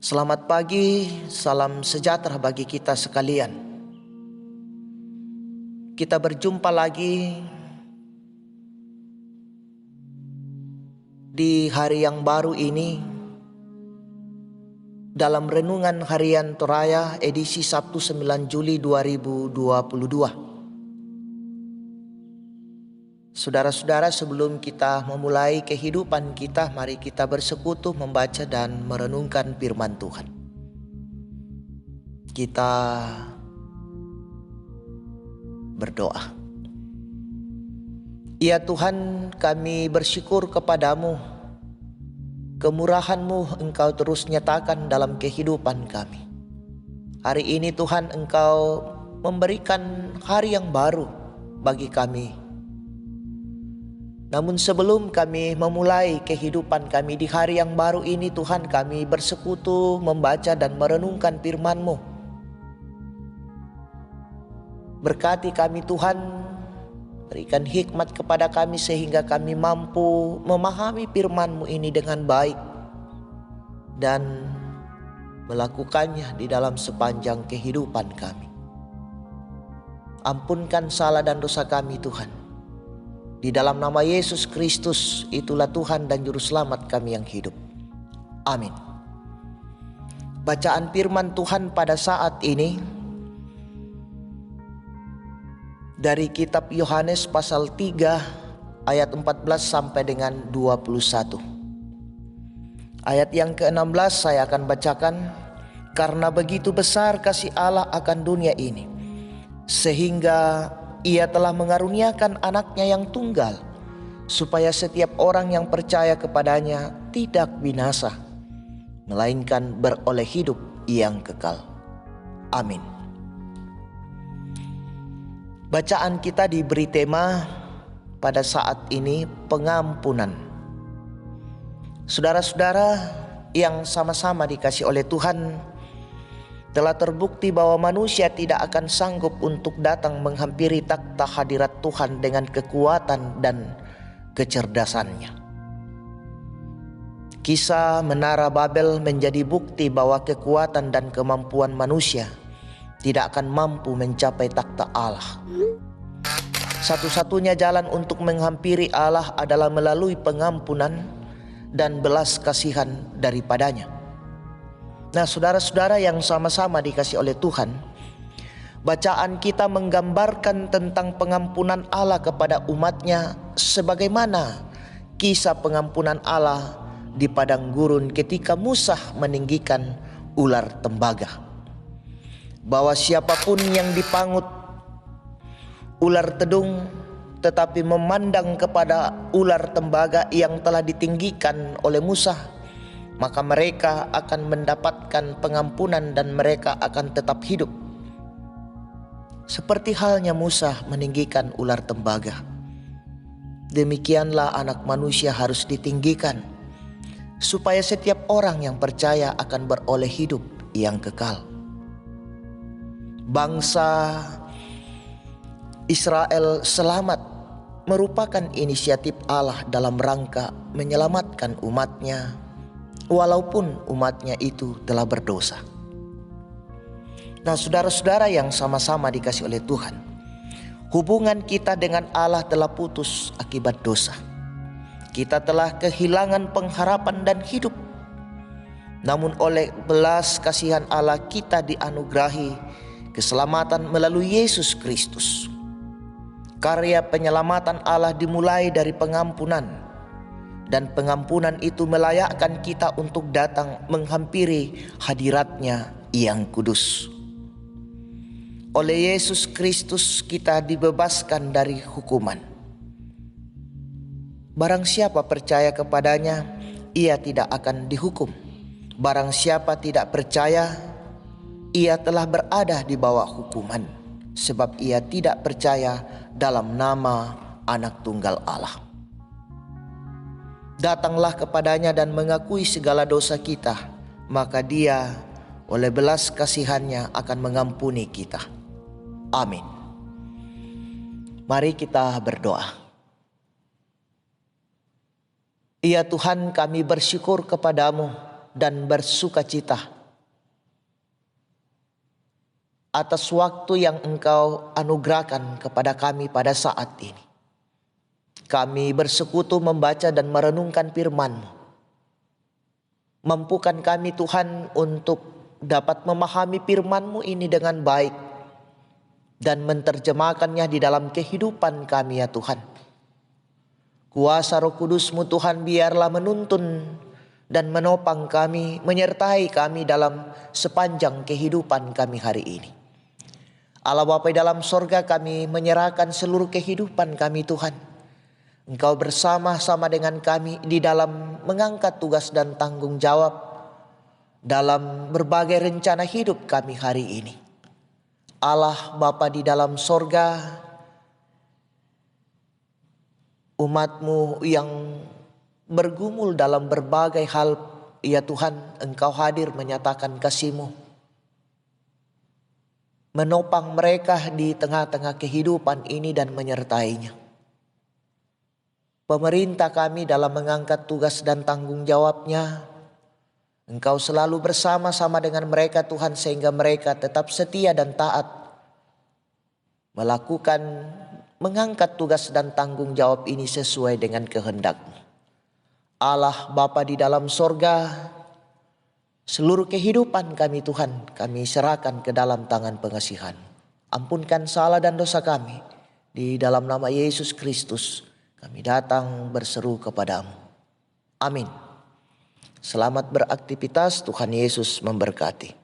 Selamat pagi, salam sejahtera bagi kita sekalian. Kita berjumpa lagi di hari yang baru ini dalam renungan harian Toraya edisi Sabtu 9 Juli 2022. Saudara-saudara, sebelum kita memulai kehidupan kita, mari kita bersekutu membaca dan merenungkan firman Tuhan. Kita berdoa. Ya Tuhan, kami bersyukur kepadamu. Kemurahan-Mu Engkau terus nyatakan dalam kehidupan kami. Hari ini Tuhan, Engkau memberikan hari yang baru bagi kami. Namun sebelum kami memulai kehidupan kami di hari yang baru ini, Tuhan, kami bersekutu membaca dan merenungkan firman-Mu. Berkati kami Tuhan, berikan hikmat kepada kami sehingga kami mampu memahami firman-Mu ini dengan baik dan melakukannya di dalam sepanjang kehidupan kami. Ampunkan salah dan dosa kami Tuhan. Di dalam nama Yesus Kristus, itulah Tuhan dan Juru Selamat kami yang hidup. Amin. Bacaan firman Tuhan pada saat ini dari kitab Yohanes pasal 3 ayat 14 sampai dengan 21. Ayat yang ke-16 saya akan bacakan. Karena begitu besar kasih Allah akan dunia ini, sehingga Ia telah mengaruniakan anaknya yang tunggal, supaya setiap orang yang percaya kepadanya tidak binasa, melainkan beroleh hidup yang kekal. Amin. Bacaan kita diberi tema pada saat ini pengampunan. Saudara-saudara yang sama-sama dikasih oleh Tuhan, telah terbukti bahwa manusia tidak akan sanggup untuk datang menghampiri takhta hadirat Tuhan dengan kekuatan dan kecerdasannya. Kisah Menara Babel menjadi bukti bahwa kekuatan dan kemampuan manusia tidak akan mampu mencapai takhta Allah. Satu-satunya jalan untuk menghampiri Allah adalah melalui pengampunan dan belas kasihan daripadanya. Nah, saudara-saudara yang sama-sama dikasih oleh Tuhan, bacaan kita menggambarkan tentang pengampunan Allah kepada umatnya, sebagaimana kisah pengampunan Allah di padang gurun ketika Musa meninggikan ular tembaga. Bahwa siapapun yang dipangut ular tedung tetapi memandang kepada ular tembaga yang telah ditinggikan oleh Musa, maka mereka akan mendapatkan pengampunan dan mereka akan tetap hidup. Seperti halnya Musa meninggikan ular tembaga, demikianlah anak manusia harus ditinggikan, supaya setiap orang yang percaya akan beroleh hidup yang kekal. Bangsa Israel selamat merupakan inisiatif Allah dalam rangka menyelamatkan umatnya, walaupun umatnya itu telah berdosa. Nah, saudara-saudara yang sama-sama dikasih oleh Tuhan, hubungan kita dengan Allah telah putus akibat dosa. Kita telah kehilangan pengharapan dan hidup. Namun oleh belas kasihan Allah kita dianugerahi keselamatan melalui Yesus Kristus. Karya penyelamatan Allah dimulai dari pengampunan, dan pengampunan itu melayakkan kita untuk datang menghampiri hadirat-Nya yang kudus. Oleh Yesus Kristus kita dibebaskan dari hukuman. Barang siapa percaya kepadanya, ia tidak akan dihukum. Barang siapa tidak percaya, ia telah berada di bawah hukuman, sebab ia tidak percaya dalam nama Anak Tunggal Allah. Datanglah kepadanya dan mengakui segala dosa kita, maka Dia oleh belas kasihan-Nya akan mengampuni kita. Amin. Mari kita berdoa. Ya Tuhan, kami bersyukur kepadamu dan bersuka cita atas waktu yang Engkau anugerahkan kepada kami pada saat ini. Kami bersekutu membaca dan merenungkan firman-Mu. Mampukan kami Tuhan untuk dapat memahami firman-Mu ini dengan baik dan menerjemahkannya di dalam kehidupan kami ya Tuhan. Kuasa Roh Kudus-Mu Tuhan biarlah menuntun dan menopang kami, menyertai kami dalam sepanjang kehidupan kami hari ini. Allah Bapa di dalam sorga, kami menyerahkan seluruh kehidupan kami Tuhan. Engkau bersama-sama dengan kami di dalam mengangkat tugas dan tanggung jawab dalam berbagai rencana hidup kami hari ini. Allah Bapa di dalam sorga, umat-Mu yang bergumul dalam berbagai hal, ya Tuhan, Engkau hadir menyatakan kasih-Mu, menopang mereka di tengah-tengah kehidupan ini dan menyertainya. Pemerintah kami dalam mengangkat tugas dan tanggung jawabnya, Engkau selalu bersama-sama dengan mereka Tuhan, sehingga mereka tetap setia dan taat mengangkat tugas dan tanggung jawab ini sesuai dengan kehendak-Mu. Allah Bapa di dalam sorga, seluruh kehidupan kami Tuhan, kami serahkan ke dalam tangan pengasihan. Ampunkan salah dan dosa kami. Di dalam nama Yesus Kristus kami datang berseru kepadamu. Amin. Selamat beraktivitas, Tuhan Yesus memberkati.